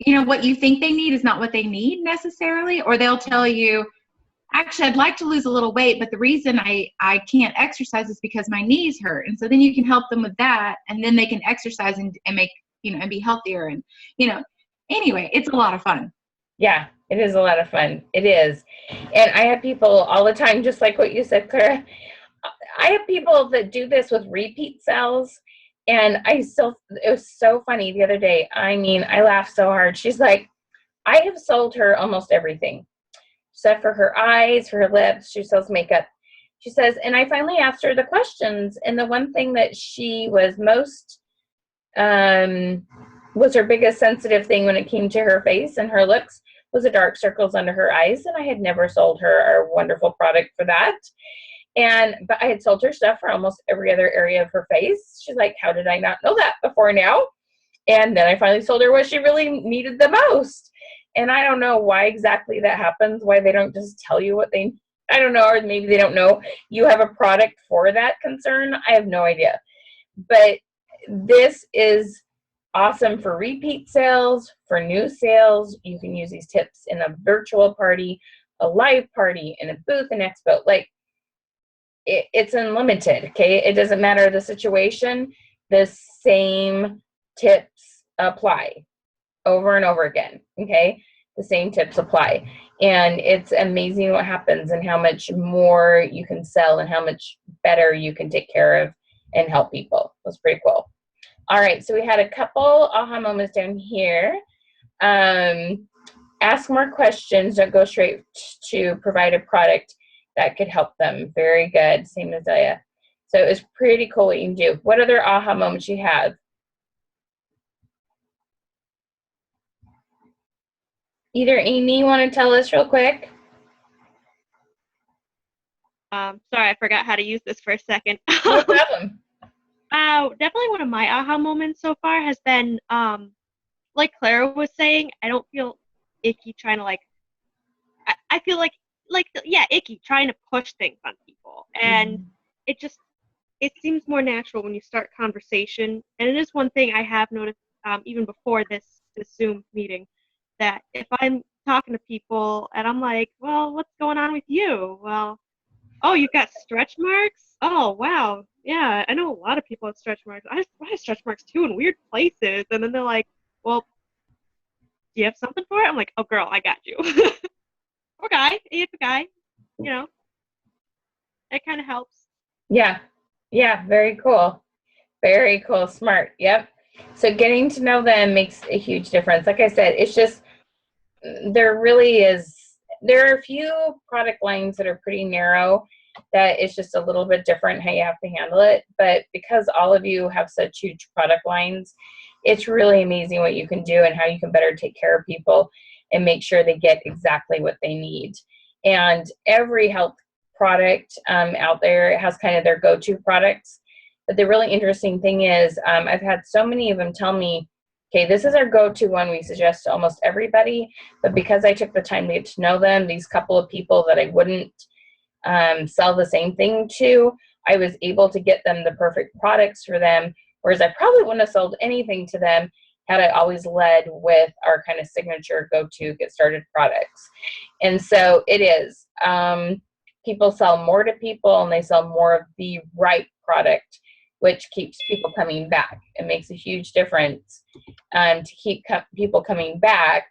what you think they need is not what they need necessarily, or they'll tell you, actually, I'd like to lose a little weight, but the reason I can't exercise is because my knees hurt. And so then you can help them with that, and then they can exercise and make, and be healthier. And, anyway, it's a lot of fun. Yeah, it is a lot of fun. It is. And I have people all the time, just like what you said, Clara. I have people that do this with repeat sales. And it was so funny the other day. I mean, I laughed so hard. She's like, I have sold her almost everything. Except for her eyes, for her lips. She sells makeup. She says, and I finally asked her the questions. And the one thing that she was most, was her biggest sensitive thing when it came to her face and her looks, was the dark circles under her eyes. And I had never sold her our wonderful product for that. But I had sold her stuff for almost every other area of her face. She's like, how did I not know that before now? And then I finally sold her what she really needed the most. And I don't know why exactly that happens, why they don't just tell you what I don't know, or maybe they don't know you have a product for that concern. I have no idea. But this is awesome for repeat sales, for new sales. You can use these tips in a virtual party, a live party, in a booth, an expo. Like, it's unlimited, okay? It doesn't matter the situation. The same tips apply over and over again, okay? The same tips apply. And it's amazing what happens and how much more you can sell and how much better you can take care of and help people. That's pretty cool. All right, so we had a couple aha moments down here. Ask more questions. Don't go straight to provide a product that could help them. Very good. Same as Zaya. So it's pretty cool what you can do. What other aha moments you have? Either Amy, you want to tell us real quick? Sorry, I forgot how to use this for a second. No problem. Definitely one of my aha moments so far has been, like Clara was saying, I don't feel icky trying to I feel yeah, icky trying to push things on people. And it seems more natural when you start conversation. And it is one thing I have noticed, even before this Zoom meeting, that if I'm talking to people and I'm like, well, what's going on with you? Well, oh, you've got stretch marks? Oh, wow. Yeah, I know a lot of people have stretch marks. I have stretch marks too in weird places. And then they're like, well, do you have something for it? I'm like, oh, girl, I got you. Or guy, if a guy, you know, it kind of helps. Yeah. Yeah, very cool. Very cool. Smart. Yep. So getting to know them makes a huge difference. Like I said, it's just, there are a few product lines that are pretty narrow that it's just a little bit different how you have to handle it. But because all of you have such huge product lines, it's really amazing what you can do and how you can better take care of people and make sure they get exactly what they need. And every health product out there has kind of their go-to products. But the really interesting thing is I've had so many of them tell me, okay, this is our go-to one we suggest to almost everybody, but because I took the time to get to know them, these couple of people that I wouldn't sell the same thing to, I was able to get them the perfect products for them, whereas I probably wouldn't have sold anything to them had I always led with our kind of signature go-to get started products. And so it is. People sell more to people and they sell more of the right product, which keeps people coming back. It makes a huge difference to keep people coming back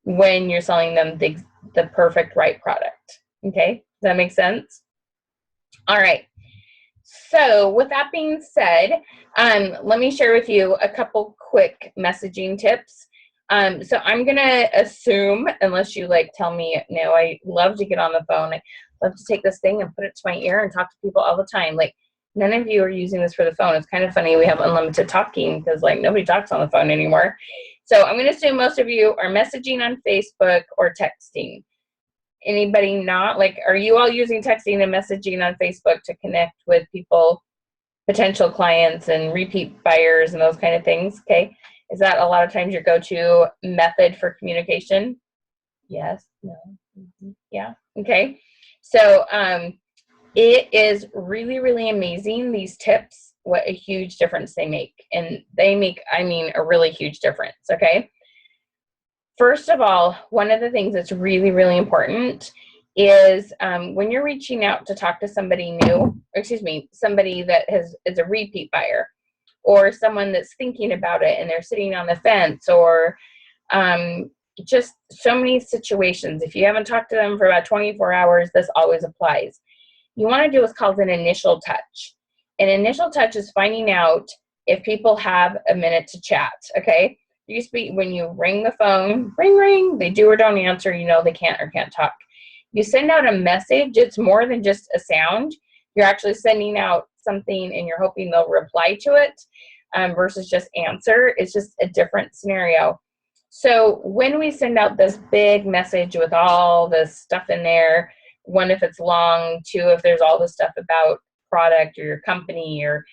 when you're selling them the perfect right product. Okay, does that make sense? All right. So with that being said, let me share with you a couple quick messaging tips. So I'm gonna assume, unless you tell me, no, I love to get on the phone. I love to take this thing and put it to my ear and talk to people all the time. None of you are using this for the phone. It's kind of funny we have unlimited talking because nobody talks on the phone anymore. So I'm gonna assume most of you are messaging on Facebook or texting. Anybody not? Are you all using texting and messaging on Facebook to connect with people, potential clients and repeat buyers and those kind of things? Okay. Is that a lot of times your go-to method for communication? Yes, no, yeah, okay. So it is really, really amazing, these tips, what a huge difference they make. And they make, a really huge difference, okay? First of all, one of the things that's really, really important is when you're reaching out to talk to somebody new, somebody that is a repeat buyer, or someone that's thinking about it and they're sitting on the fence, or just so many situations. If you haven't talked to them for about 24 hours, this always applies. You want to do what's called an initial touch. An initial touch is finding out if people have a minute to chat, okay? When you ring the phone, ring, ring, they do or don't answer, they can't or can't talk. You send out a message, it's more than just a sound. You're actually sending out something and you're hoping they'll reply to it versus just answer. It's just a different scenario. So when we send out this big message with all this stuff in there, one, if it's long, two, if there's all this stuff about product or your company or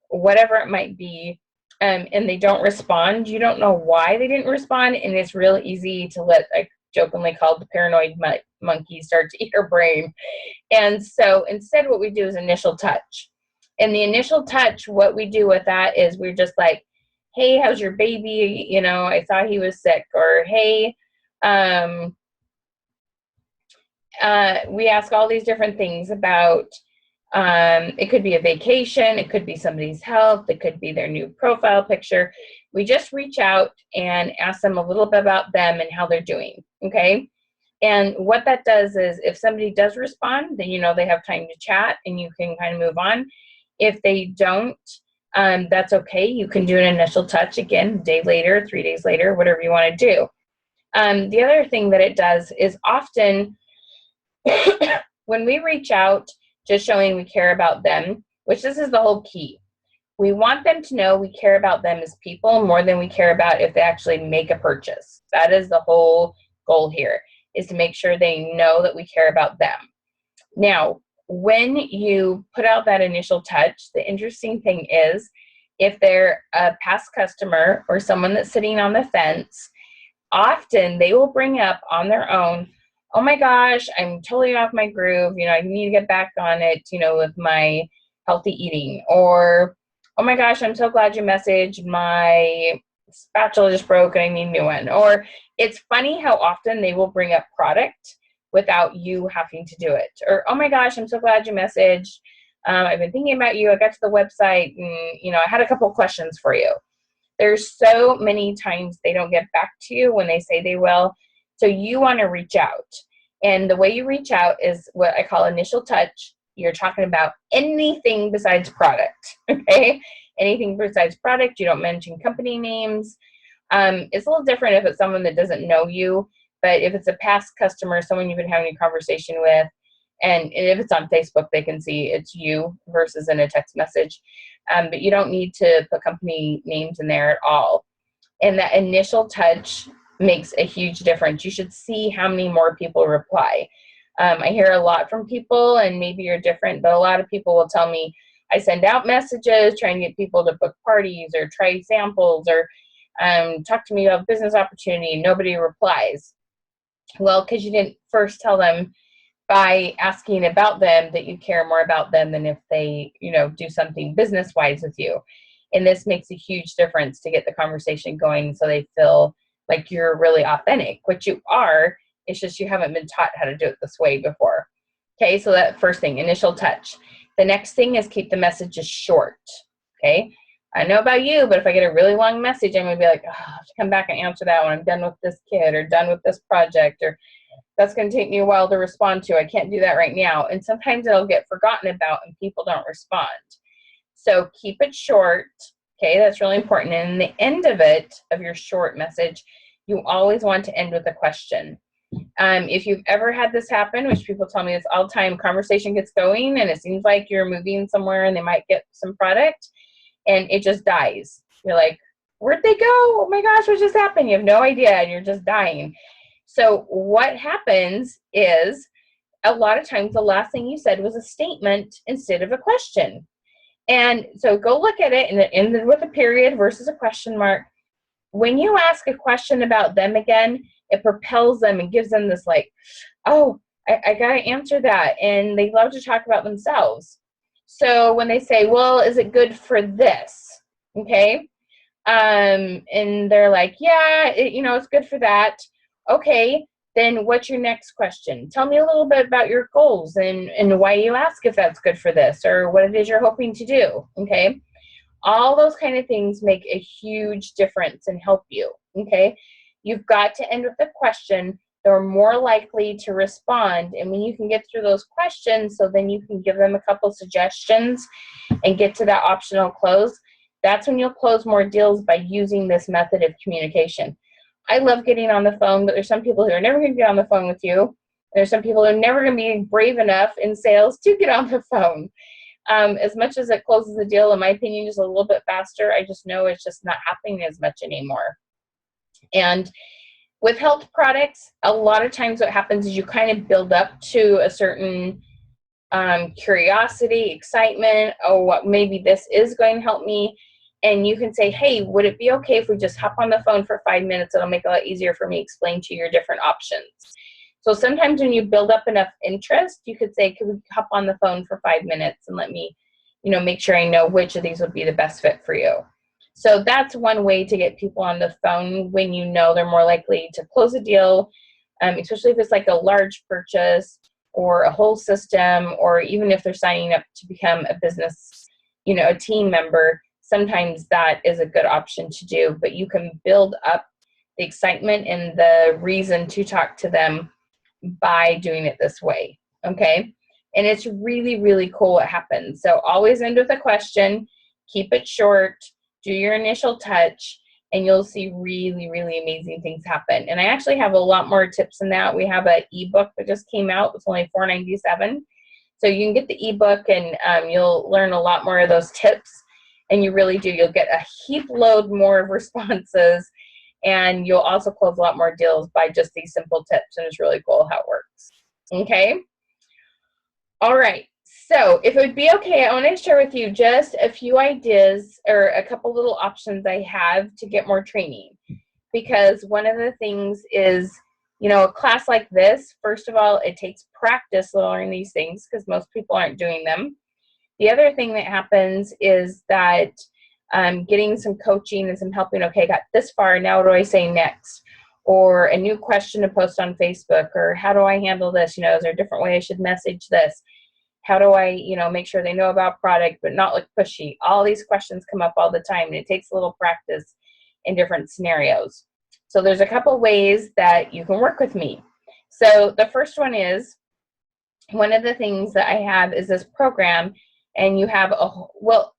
whatever it might be, and they don't respond, you don't know why they didn't respond, and it's real easy to let, I jokingly called the paranoid monkey, start to eat your brain. And so instead what we do is initial touch. And the initial touch, what we do with that is we're just like, hey, how's your baby? I saw he was sick. Or, hey, we ask all these different things about, it could be a vacation, it could be somebody's health, it could be their new profile picture. We just reach out and ask them a little bit about them and how they're doing, okay? And what that does is if somebody does respond, then they have time to chat and you can kind of move on. If they don't, that's okay. You can do an initial touch again, a day later, 3 days later, whatever you want to do. The other thing that it does is often when we reach out, just showing we care about them, which this is the whole key. We want them to know we care about them as people more than we care about if they actually make a purchase. That is the whole goal here, is to make sure they know that we care about them. Now, when you put out that initial touch, the interesting thing is if they're a past customer or someone that's sitting on the fence, often they will bring up on their own, oh my gosh, I'm totally off my groove. I need to get back on it, with my healthy eating. Or, oh my gosh, I'm so glad you messaged. My spatula just broke and I need a new one. Or it's funny how often they will bring up product without you having to do it. Or, oh my gosh, I'm so glad you messaged. I've been thinking about you. I got to the website and, I had a couple of questions for you. There's so many times they don't get back to you when they say they will. So you want to reach out. And the way you reach out is what I call initial touch. You're talking about anything besides product, okay? Anything besides product. You don't mention company names. It's a little different if it's someone that doesn't know you, but if it's a past customer, someone you've been having a conversation with, and if it's on Facebook, they can see it's you versus in a text message. But you don't need to put company names in there at all. And that initial touch makes a huge difference. You should see how many more people reply. I hear a lot from people, and maybe you're different, but a lot of people will tell me, I send out messages trying to get people to book parties or try samples or talk to me about business opportunity, and nobody replies. Well, because you didn't first tell them by asking about them that you care more about them than if they, do something business-wise with you. And this makes a huge difference to get the conversation going so they feel like you're really authentic, which you are. It's just you haven't been taught how to do it this way before. Okay, so that first thing, initial touch. The next thing is keep the messages short. Okay, I know about you, but if I get a really long message, I'm going to be like, oh, I have to come back and answer that when I'm done with this kid or done with this project, or that's going to take me a while to respond to. I can't do that right now. And sometimes it'll get forgotten about and people don't respond. So keep it short. Okay, that's really important. And in the end of it, of your short message, you always want to end with a question. If you've ever had this happen, which people tell me this all the time, conversation gets going and it seems like you're moving somewhere and they might get some product and it just dies. You're like, where'd they go? Oh my gosh, what just happened? You have no idea and you're just dying. So what happens is a lot of times the last thing you said was a statement instead of a question. And so go look at it and end with a period versus a question mark. When you ask a question about them again, it propels them and gives them this like, oh, I got to answer that. And they love to talk about themselves. So when they say, well, is it good for this? Okay. And they're like, yeah, it's good for that. Okay. Then what's your next question? Tell me a little bit about your goals and why you ask if that's good for this or what it is you're hoping to do. Okay. All those kind of things make a huge difference and help you. Okay. You've got to end with a question. They're more likely to respond. And when you can get through those questions, so then you can give them a couple suggestions and get to that optional close, that's when you'll close more deals by using this method of communication. I love getting on the phone, but there's some people who are never going to get on the phone with you. There's some people who are never going to be brave enough in sales to get on the phone. As much as it closes the deal, in my opinion, just a little bit faster, I just know it's just not happening as much anymore. And with health products, a lot of times what happens is you kind of build up to a certain curiosity, excitement, oh, what maybe this is going to help me. And you can say, hey, would it be okay if we just hop on the phone for 5 minutes? It'll make it a lot easier for me to explain to you your different options. So sometimes when you build up enough interest, you could say, could we hop on the phone for 5 minutes and let me, make sure I know which of these would be the best fit for you. So that's one way to get people on the phone when you know they're more likely to close a deal, especially if it's like a large purchase or a whole system, or even if they're signing up to become a business, a team member. Sometimes that is a good option to do, but you can build up the excitement and the reason to talk to them by doing it this way, okay? And it's really, really cool what happens. So always end with a question, keep it short, do your initial touch, and you'll see really, really amazing things happen. And I actually have a lot more tips than that. We have an ebook that just came out. It's only $4.97. So you can get the ebook, and you'll learn a lot more of those tips. And you really do. You'll get a heap load more of responses, and you'll also close a lot more deals by just these simple tips. And it's really cool how it works. Okay. All right. So if it would be okay, I want to share with you just a few ideas or a couple little options I have to get more training. Because one of the things is, you know, a class like this, first of all, it takes practice to learn these things because most people aren't doing them. The other thing that happens is that getting some coaching and some helping, okay, I got this far, now what do I say next? Or a new question to post on Facebook, or how do I handle this? You know, is there a different way I should message this? How do I, you know, make sure they know about product but not look pushy? All these questions come up all the time, and it takes a little practice in different scenarios. So there's a couple ways that you can work with me. So the first one is, one of the things that I have is this program, and you have well,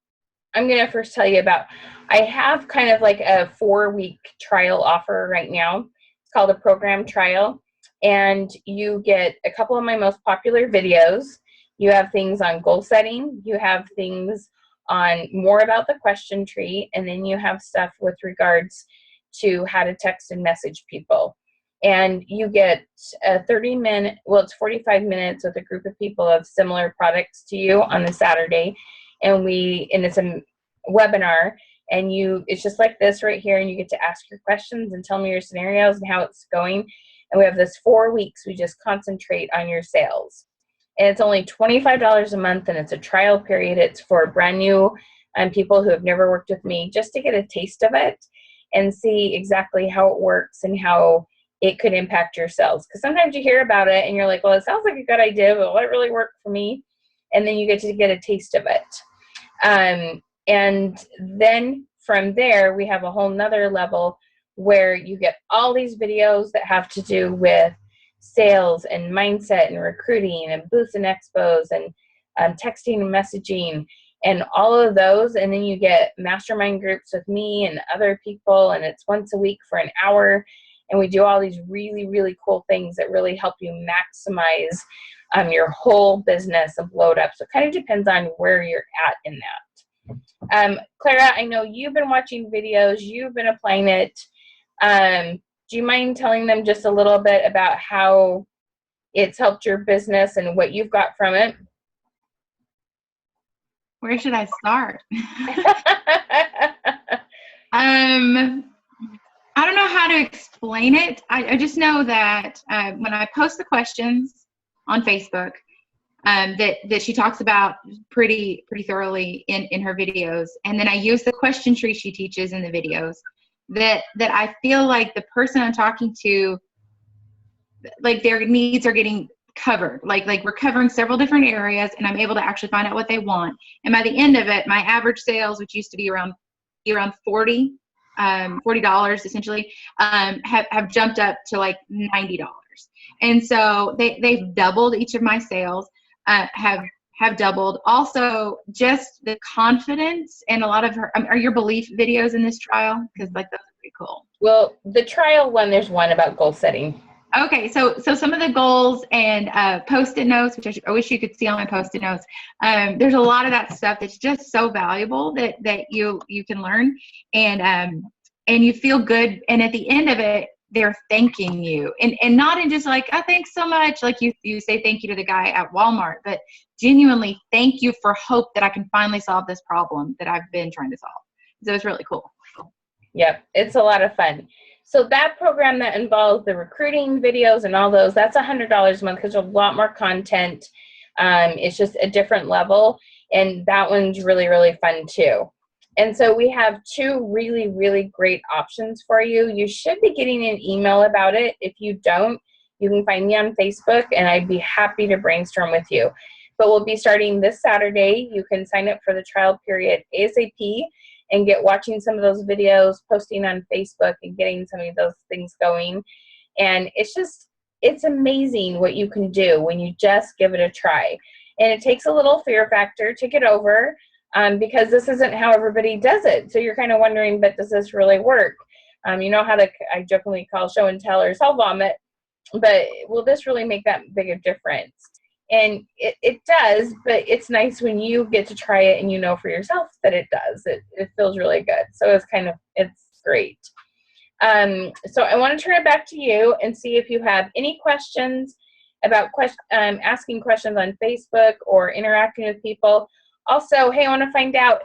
I'm going to first tell you about, I have kind of like a 4-week trial offer right now. It's called a program trial, and you get a couple of my most popular videos. You have things on goal setting, you have things on more about the question tree, and then you have stuff with regards to how to text and message people. And you get a 30-minute, well, it's 45 minutes with a group of people of similar products to you on a Saturday. And it's a webinar, and it's just like this right here, and you get to ask your questions and tell me your scenarios and how it's going. And we have this 4 weeks, we just concentrate on your sales. And it's only $25 a month, and it's a trial period. It's for brand new people who have never worked with me, just to get a taste of it and see exactly how it works and how it could impact your sales. Because sometimes you hear about it and you're like, well, it sounds like a good idea, but will it really work for me? And then you get to get a taste of it. And then from there, we have a whole nother level where you get all these videos that have to do with sales and mindset and recruiting and booths and expos and texting and messaging and all of those. And then you get mastermind groups with me and other people, and it's once a week for an hour. And we do all these really, really cool things that really help you maximize your whole business and blow it up. So it kind of depends on where you're at in that. Clara, I know you've been watching videos, you've been applying it. Do you mind telling them just a little bit about how it's helped your business and what you've got from it? Where should I start? I don't know how to explain it. I just know that when I post the questions on Facebook, that she talks about pretty thoroughly in her videos, and then I use the question tree she teaches in the videos, that I feel like the person I'm talking to, like their needs are getting covered. Like we're covering several different areas, and I'm able to actually find out what they want. And by the end of it, my average sales, which used to be around $40 essentially, have jumped up to like $90. And so they've doubled. Each of my sales have doubled. Also, just the confidence, and a lot of her, are your belief videos in this trial? Because like that's pretty cool. Well, the trial one, there's one about goal setting. Okay, so some of the goals and Post-it notes, which I wish you could see on my Post-it notes. There's a lot of that stuff that's just so valuable that you can learn, and you feel good. And at the end of it, they're thanking you, and not in just like, oh, thanks so much, like you say thank you to the guy at Walmart, but genuinely thank you for hope that I can finally solve this problem that I've been trying to solve. So it's really cool. Yep, it's a lot of fun. So that program that involves the recruiting videos and all those, that's $100 a month because there's a lot more content. It's just a different level, and that one's really, really fun too. And so we have two really, really great options for you. You should be getting an email about it. If you don't, you can find me on Facebook, and I'd be happy to brainstorm with you. But we'll be starting this Saturday. You can sign up for the trial period ASAP and get watching some of those videos, posting on Facebook, and getting some of those things going. And it's amazing what you can do when you just give it a try. And it takes a little fear factor to get over, because this isn't how everybody does it. So you're kind of wondering, but does this really work? You know how I jokingly call show and tell or sell vomit, but will this really make that big a difference? And it does, but it's nice when you get to try it and you know for yourself that it does. It feels really good. So it's great. So I want to turn it back to you and see if you have any questions about asking questions on Facebook or interacting with people. Also, hey, I want to find out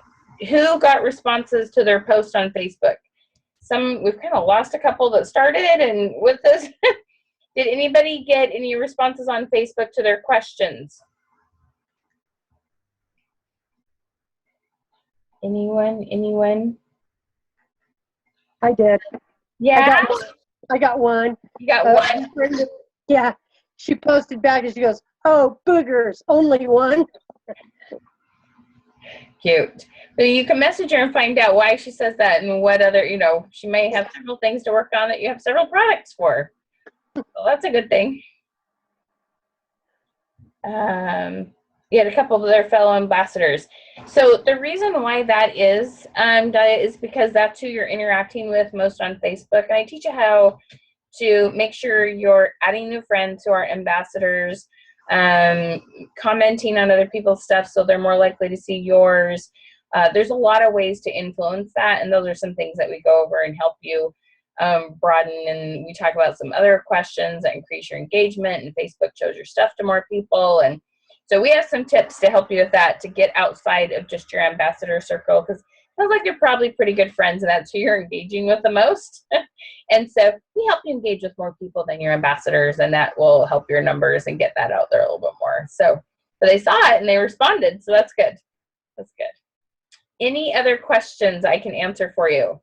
who got responses to their post on Facebook. We've kind of lost a couple that started, and with this, did anybody get any responses on Facebook to their questions? Anyone? I did. Yeah, I got one. you got one. Yeah. She posted back and she goes, "Oh, boogers, only one." Cute. So you can message her and find out why she says that and what other, she may have several things to work on that you have several products for. So that's a good thing. You had a couple of their fellow ambassadors. So the reason why that is, Dia, is because that's who you're interacting with most on Facebook. And I teach you how to make sure you're adding new friends who are ambassadors, commenting on other people's stuff so they're more likely to see yours. There's a lot of ways to influence that, and those are some things that we go over and help you broaden. And we talk about some other questions that increase your engagement, and Facebook shows your stuff to more people. And so we have some tips to help you with that, to get outside of just your ambassador circle, because it sounds like you're probably pretty good friends and that's who you're engaging with the most. And so we help you engage with more people than your ambassadors, and that will help your numbers and get that out there a little bit more. So they saw it and they responded, so that's good. That's good. Any other questions I can answer for you?